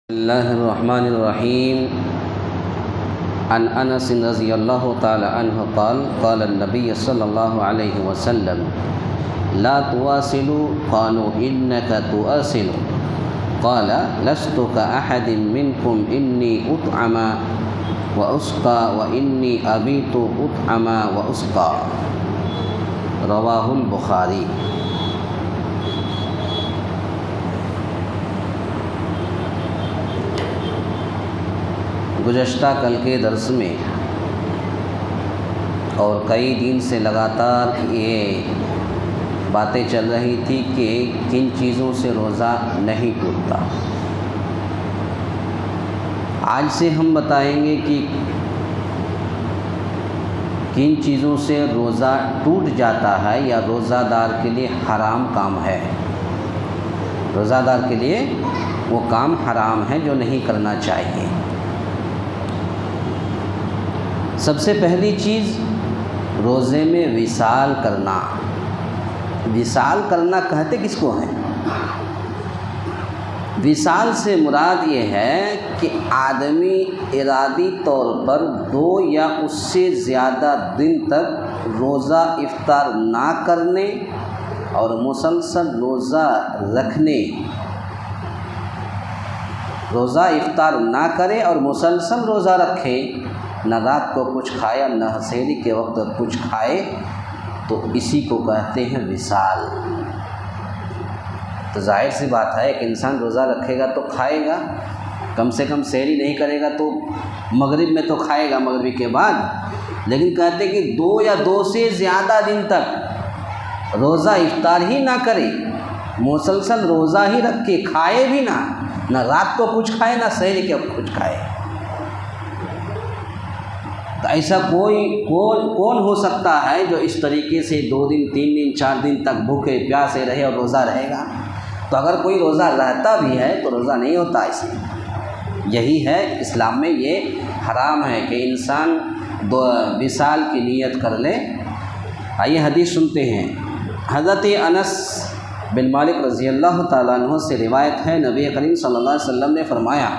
بسم اللہ الرحمن الرحیم عن انس رضی اللہ تعالی عنہ قال قال النبی صلی اللہ علیہ وسلم لا تواصلوا قالوا انك تواصل قال لست كأحد منكم انی اطعم واسقى وانی ابیت اطعم واسقى رواہ البخاری۔ گزشتہ کل کے درس میں اور کئی دن سے لگاتار یہ باتیں چل رہی تھی کہ کن چیزوں سے روزہ نہیں ٹوٹتا۔ آج سے ہم بتائیں گے کہ کن چیزوں سے روزہ ٹوٹ جاتا ہے یا روزہ دار کے لیے حرام کام ہے۔ روزہ دار کے لیے وہ کام حرام ہے جو نہیں کرنا چاہیے۔ سب سے پہلی چیز روزے میں وصال کرنا۔ وصال کرنا کہتے کس کو ہیں؟ وصال سے مراد یہ ہے کہ آدمی ارادی طور پر 2 یا اس سے زیادہ دن تک روزہ افطار نہ کرنے اور مسلسل روزہ رکھنے، روزہ افطار نہ کرے اور مسلسل روزہ رکھے، نہ رات کو کچھ کھایا نہ سحری کے وقت کچھ کھائے، تو اسی کو کہتے ہیں وصال۔ تو ظاہر سی بات ہے کہ انسان روزہ رکھے گا تو کھائے گا، کم سے کم سحری نہیں کرے گا تو مغرب میں تو کھائے گا مغربی کے بعد، لیکن کہتے کہ 2 یا 2 سے زیادہ دن تک روزہ افطار ہی نہ کرے، مسلسل روزہ ہی رکھے، کھائے بھی نہ رات کو کچھ کھائے نہ سحری کے وقت کچھ کھائے۔ تو ایسا کون ہو سکتا ہے جو اس طریقے سے 2 دن 3 دن 4 دن تک بھوکے پیاسے رہے اور روزہ رہے گا؟ تو اگر کوئی روزہ رہتا بھی ہے تو روزہ نہیں ہوتا اسے۔ یہی ہے اسلام میں یہ حرام ہے کہ انسان وصال کی نیت کر لے۔ آئیے حدیث سنتے ہیں۔ حضرت انس بن مالک رضی اللہ تعالیٰ عنہ سے روایت ہے، نبی کریم صلی اللہ علیہ وسلم نے فرمایا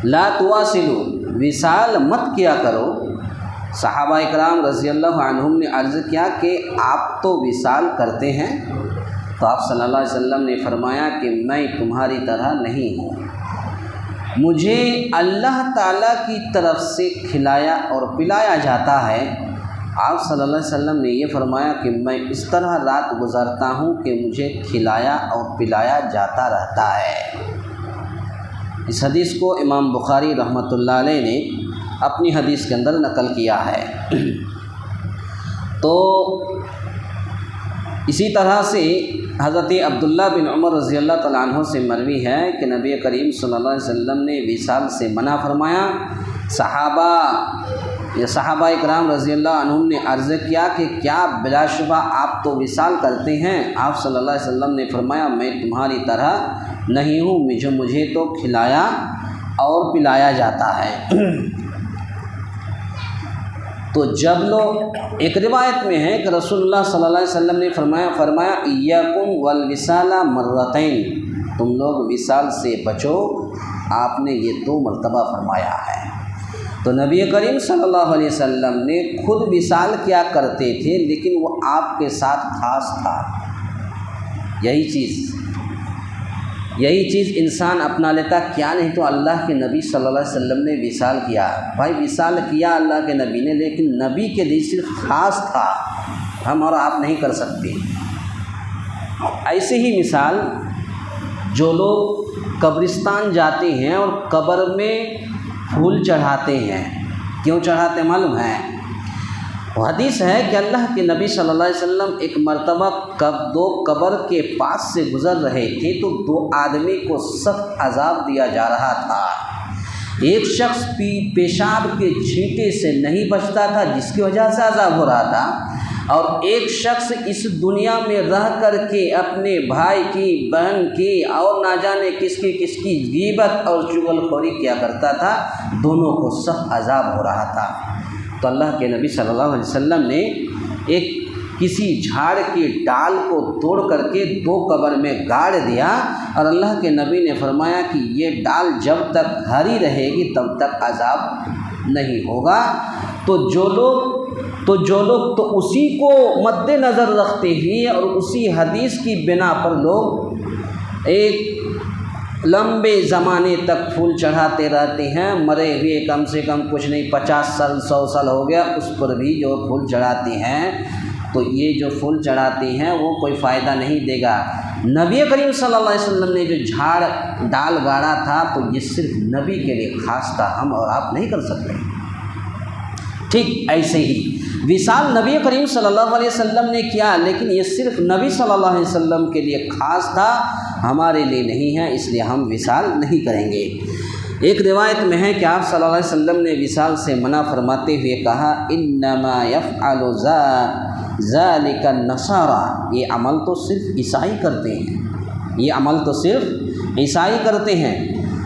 لا تواصلوا، وصال مت کیا کرو۔ صحابہ اکرام رضی اللہ عنہم نے عرض کیا کہ آپ تو وصال کرتے ہیں؟ تو آپ صلی اللہ علیہ وسلم نے فرمایا کہ میں تمہاری طرح نہیں ہوں، مجھے اللہ تعالیٰ کی طرف سے کھلایا اور پلایا جاتا ہے۔ آپ صلی اللہ علیہ وسلم نے یہ فرمایا کہ میں اس طرح رات گزارتا ہوں کہ مجھے کھلایا اور پلایا جاتا رہتا ہے۔ اس حدیث کو امام بخاری رحمۃ اللہ علیہ نے اپنی حدیث کے اندر نقل کیا ہے۔ تو اسی طرح سے حضرت عبداللہ بن عمر رضی اللہ تعالیٰ عنہ سے مروی ہے کہ نبی کریم صلی اللہ علیہ وسلم نے وصال سے منع فرمایا۔ صحابہ اکرام رضی اللہ عنہم نے عرض کیا کہ کیا بلا شبہ آپ تو وصال کرتے ہیں؟ آپ صلی اللہ علیہ وسلم نے فرمایا میں تمہاری طرح نہیں ہوں، مجھے تو کھلایا اور پلایا جاتا ہے۔ تو جب لوگ ایک روایت میں ہے کہ رسول اللہ صلی اللہ علیہ وسلم نے فرمایا ایاکم والوصال مرتین، تم لوگ وصال سے بچو، آپ نے یہ 2 مرتبہ فرمایا ہے۔ تو نبی کریم صلی اللہ علیہ وسلم نے خود وصال کیا کرتے تھے، لیکن وہ آپ کے ساتھ خاص تھا۔ یہی چیز انسان اپنا لیتا، کیا نہیں تو اللہ کے نبی صلی اللہ علیہ وسلم نے وصال کیا۔ بھائی وصال کیا اللہ کے نبی نے، لیکن نبی کے لیے صرف خاص تھا، ہم اور آپ نہیں کر سکتے۔ ایسے ہی مثال جو لوگ قبرستان جاتے ہیں اور قبر میں پھول چڑھاتے ہیں، کیوں چڑھاتے معلوم ہے؟ وہ حدیث ہے کہ اللہ کے نبی صلی اللہ علیہ وسلم ایک مرتبہ 2 قبر کے پاس سے گزر رہے تھے تو 2 آدمی کو سخت عذاب دیا جا رہا تھا۔ ایک شخص پیشاب کے چھینٹے سے نہیں بچتا تھا جس کی وجہ سے عذاب ہو رہا تھا، اور ایک شخص اس دنیا میں رہ کر کے اپنے بھائی کی، بہن کی اور نہ جانے کس کی غیبت اور چغلخوری کیا کرتا تھا، دونوں کو سخت عذاب ہو رہا تھا۔ تو اللہ کے نبی صلی اللہ علیہ وسلم نے ایک کسی جھاڑ کی ڈال کو توڑ کر کے 2 قبر میں گاڑ دیا، اور اللہ کے نبی نے فرمایا کہ یہ ڈال جب تک ہری رہے گی تب تک عذاب نہیں ہوگا۔ تو جو لوگ تو اسی کو مد نظر رکھتے ہوئے اور اسی حدیث کی بنا پر لوگ ایک لمبے زمانے تک پھول چڑھاتے رہتے ہیں، مرے ہوئے کم سے کم کچھ نہیں 50 سال 100 سال ہو گیا اس پر بھی جو پھول چڑھاتے ہیں، تو یہ جو پھول چڑھاتے ہیں وہ کوئی فائدہ نہیں دے گا۔ نبی کریم صلی اللہ علیہ وسلم نے جو جھاڑ ڈال گاڑا تھا تو یہ صرف نبی کے لیے خاص تھا، ہم اور آپ نہیں کر سکتے۔ ٹھیک ایسے ہی وصال نبی کریم صلی اللہ علیہ وسلم نے کیا، لیکن یہ صرف نبی صلی اللہ علیہ وسلم کے لیے خاص تھا، ہمارے لیے نہیں ہے، اس لیے ہم وصال نہیں کریں گے۔ ایک روایت میں ہے کہ آپ صلی اللہ علیہ وسلم نے وصال سے منع فرماتے ہوئے کہا، انما یفعل ذلک النصارى، یہ عمل تو صرف عیسائی کرتے ہیں، یہ عمل تو صرف عیسائی کرتے ہیں۔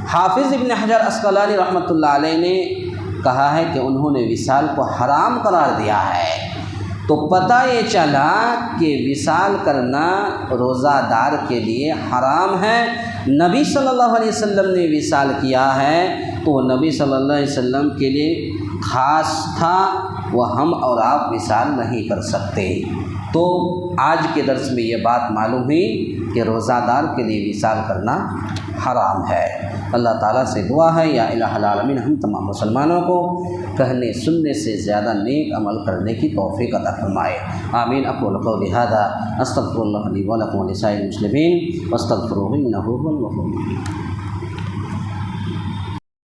حافظ ابن حجر عسقلانی رحمۃ اللہ علیہ نے کہا ہے کہ انہوں نے وصال کو حرام قرار دیا ہے۔ تو پتہ یہ چلا کہ وصال کرنا روزہ دار کے لیے حرام ہے۔ نبی صلی اللہ علیہ وسلم نے وصال کیا ہے تو وہ نبی صلی اللہ علیہ وسلم کے لیے خاص تھا، وہ ہم اور آپ وصال نہیں کر سکتے۔ تو آج کے درس میں یہ بات معلوم ہوئی کہ روزہ دار کے لیے وصال کرنا حرام ہے۔ اللہ تعالیٰ سے دعا ہے یا الہ العالمین ہم تمام مسلمانوں کو کہنے سننے سے زیادہ نیک عمل کرنے کی توفیق عطا فرمائے، آمین۔ اقول قولی ھذا استغفر اللہ لی ولکم ولسائر المسلمین واستغفروہ انہ ھو الغفور الرحیم۔